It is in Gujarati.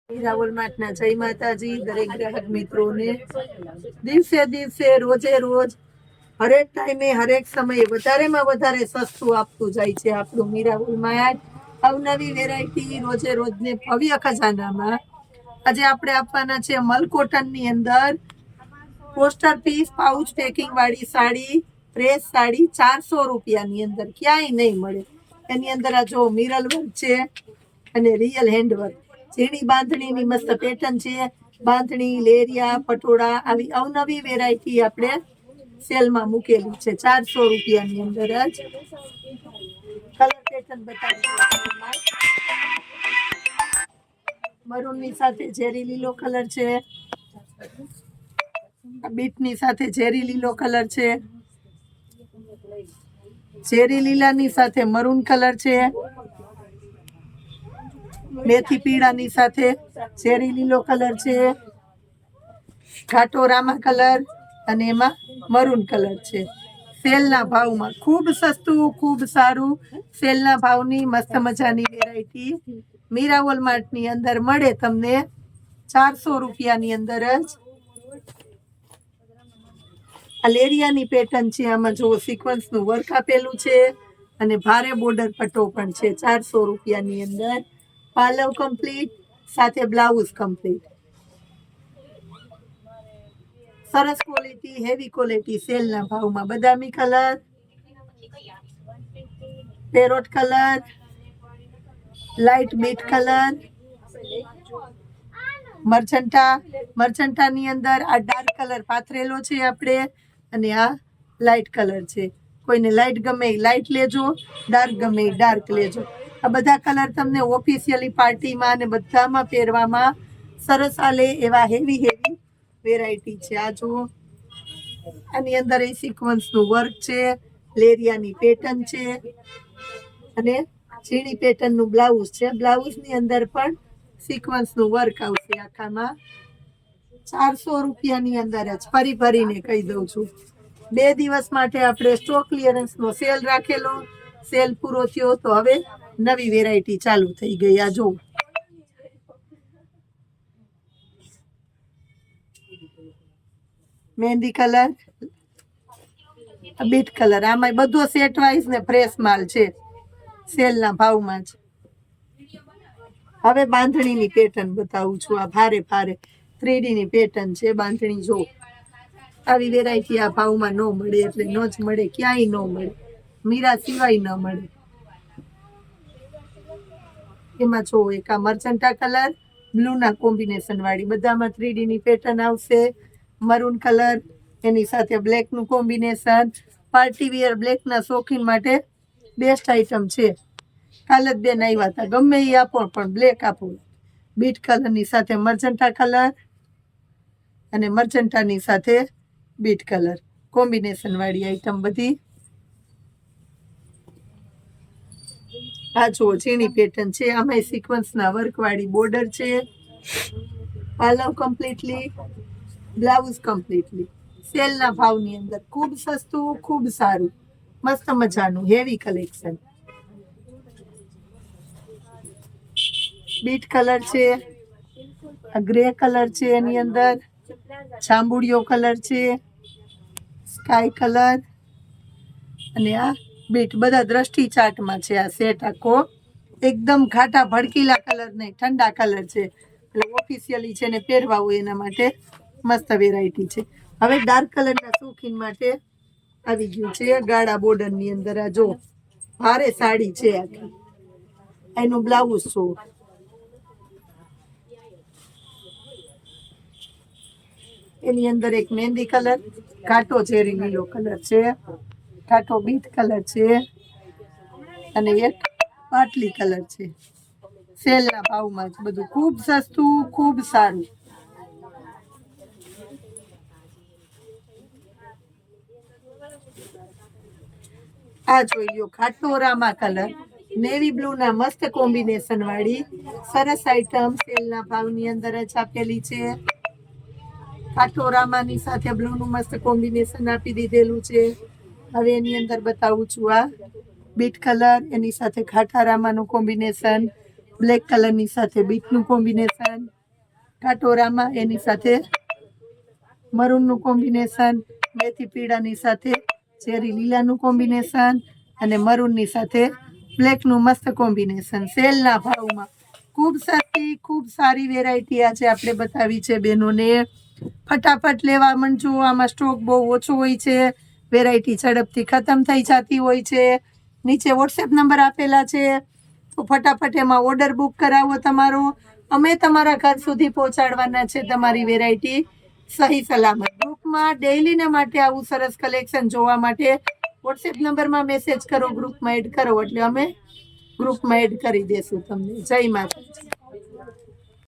રાવલ માટના જય માતાજી દરેક ગ્રાહક મિત્રોને દિવસે દિવસે રોજે રોજ હરેક ટાઈમે હરેક સમયે વધારેમાં વધારે સસ્તું આપતું જાય છે આપણું મીરાવલ માર્ટ અવનવી વેરાયટી રોજે રોજને ભવ્ય ખજાનામાં આજે આપણે આપવાના છે મલ કોટનની અંદર પોસ્ટર પીસ પાઉચ પેકિંગ વાળી સાડી પ્રેસ સાડી 400 રૂપિયાની અંદર ક્યાંય નહીં મળે એની અંદર આ જો મિરર વર્ક છે અને રિયલ હેન્ડવર્ક ઝીણી બાંધણીની મસ્ત પેટર્ન છે બાંધણી લેરિયા પટોળા આવી અવનવી વેરાયટી આપણે સેલમાં મૂકેલી છે 400 રૂપિયાની અંદર જ કલર પેટર્ન બતાવી મરૂનની સાથે ઝેરી લીલો કલર છે બીટની સાથે ઝેરી લીલો કલર છે ઝેરી લીલાની સાથે મરૂન કલર છે મેથી પીળાની સાથે ઝેરી લીલો કલર છે ઘાટો રામા કલર અને એમાં મરૂન કલર છે સેલના ભાવમાં ખૂબ સસ્તું ખૂબ સારું સેલના ભાવની મસ્ત મજાની વેરાયટી મીરાવલ માર્ટની અંદર મળે તમને 400 રૂપિયાની અંદર જ આ લેરિયાની પેટર્ન છે આમાં જો સિક્વન્સનું વર્ક આપેલું છે અને ભારે બોર્ડર પટ્ટો પણ છે 400 રૂપિયાની અંદર પાલવ કમ્પ્લીટ સાથે બ્લાઉઝ કમ્પ્લીટ સરસ ક્વોલિટી હેવી ક્વોલિટી સેલના ભાવમાં બદામી colour parrot colour light beet colour મર્ચન્ટાની અંદર આ ડાર્ક કલર પાથરેલો છે આપણે અને આ લાઇટ કલર છે કોઈને લાઇટ ગમે એ લાઇટ લેજો ડાર્ક ગમે એ ડાર્ક લેજો આ બધા કલર તમને ઓફિશિયલી પાર્ટીમાં અને બધામાં પહેરવામાં સરસ આલે એવા હેવી વેરાયટી છે આ જુઓ આની અંદર એ સિક્વન્સનું વર્ક છે લેરિયાની પેટર્ન છે અને ઝીણી પેટર્નનું બ્લાઉઝ છે બ્લાઉઝની અંદર પણ સિક્વન્સનું વર્ક આવશે આખામાં 400 રૂપિયાની અંદર જ ફરી ભરીને કહી દઉં છું 2 દિવસ માટે આપણે સ્ટોક ક્લિયરન્સનો સેલ રાખેલો સેલ પૂરો થયો તો હવે નવી વેરાયટી ચાલુ થઈ ગઈ આ જો મહેંદી કલર બીટ કલર આમાં બધો સેટ વાઇઝ ને ફ્રેશ માલ છે સેલના ભાવમાં જ હવે બાંધણીની પેટર્ન બતાવું છું આ ભારે 3D ની પેટર્ન છે બાંધણી જો આવી વેરાયટી આ ભાવમાં ન મળે એટલે ન જ મળે ક્યાંય ન મળે મીરા સિવાય ન મળે એમાં જો એક આ મર્ચન્ટા કલર બ્લુના કોમ્બિનેશન વાળી બધામાં 3D ની પેટર્ન આવશે મરૂન કલર એની સાથે બ્લેકનું કોમ્બિનેશન પાર્ટી વિયર બ્લેકના શોખીન માટે બેસ્ટ આઈટમ છે કાલ જ બેન આવ્યા હતા ગમે એ આપો પણ બ્લેક આપો બીટ કલરની સાથે મર્ચન્ટા કલર અને મર્ચન્ટાની સાથે બીટ કલર કોમ્બિનેશન વાળી આઈટમ બધી આ જો ઝીણી પેટર્ન છે આમાં સિક્વન્સના વર્ક વાળી બોર્ડર છે પાલવ કમ્પ્લીટલી બ્લાઉઝ કમ્પ્લીટલી સેલના ભાવની અંદર ખૂબ સસ્તું ખૂબ સારું મસ્ત મજાનું હેવી કલેક્શન બીટ કલર છે ગ્રે કલર છે એની અંદર જાંબુડિયો કલર છે સ્કાય કલર અને આ બીટ બધા દ્રષ્ટિ ચાર્ટમાં છે આ સેટ આખો એકદમ ઘાટા ભડકીલા કલર નહીં ઠંડા કલર છે એટલે ઓફિશિયલી છે ને પહેરવા હોય એના માટે મસ્ત વેરાયટી છે હવે ડાર્ક કલરના શોખીન માટે આવી ગયું છે ગાળા બોર્ડરની અંદર આ જો ભારે સાડી છે આખી એનું બ્લાઉઝ છો એની અંદર એક મહેંદી કલર ઘાટો ઝેરી લીલો કલર છે ઘાટો બીટ કલર છે અને એક પાટલી કલર છે સેલના ભાવમાં જ બધું ખૂબ સસ્તું ખૂબ સારું આ જોઈ લો ઘાટો રામા કલર નેવી બ્લુ ના મસ્ત કોમ્બિનેશન વાળી સરસ આઈટમ સેલના ભાવની અંદર જ આપેલી છે ઘાટો રામાની સાથે બ્લુ નું મસ્ત કોમ્બિનેશન આપી દીધેલું છે હવે એની અંદર બતાવું છું આ બીટ કલર એની સાથે ઘાટા રામાનું કોમ્બિનેશન બ્લેક કલરની સાથે બીટનું કોમ્બિનેશન કાટોરામાં, એની સાથે મરૂનનું કોમ્બિનેશન, મેથી પીળાની સાથે ચેરી લીલાનું કોમ્બિનેશન અને મરૂનની સાથે બ્લેકનું મસ્ત કોમ્બિનેશન સેલના ભાવમાં. ખૂબ સસ્તી, ખૂબ સારી વેરાયટી આજે આપણે બતાવી છે બહેનોને. ફટાફટ લેવા માંડજો, આમાં સ્ટોક બહુ ઓછો હોય છે, વેરાયટી ઝડપથી ખતમ થઈ જતી હોય છે. નીચે વોટ્સએપ નંબર આપેલા છે, તો ફટાફટ એમાં ઓર્ડર બુક કરાવો તમારો. અમે તમારા ઘર સુધી પહોંચાડવાના છે તમારી વેરાયટી સહી સલામત. ગ્રુપમાં ડેઈલીને માટે આવું સરસ કલેક્શન જોવા માટે વોટ્સએપ નંબરમાં મેસેજ કરો, ગ્રુપમાં એડ કરો, એટલે અમે ગ્રુપમાં એડ કરી દેશું તમને. જય માતાજી.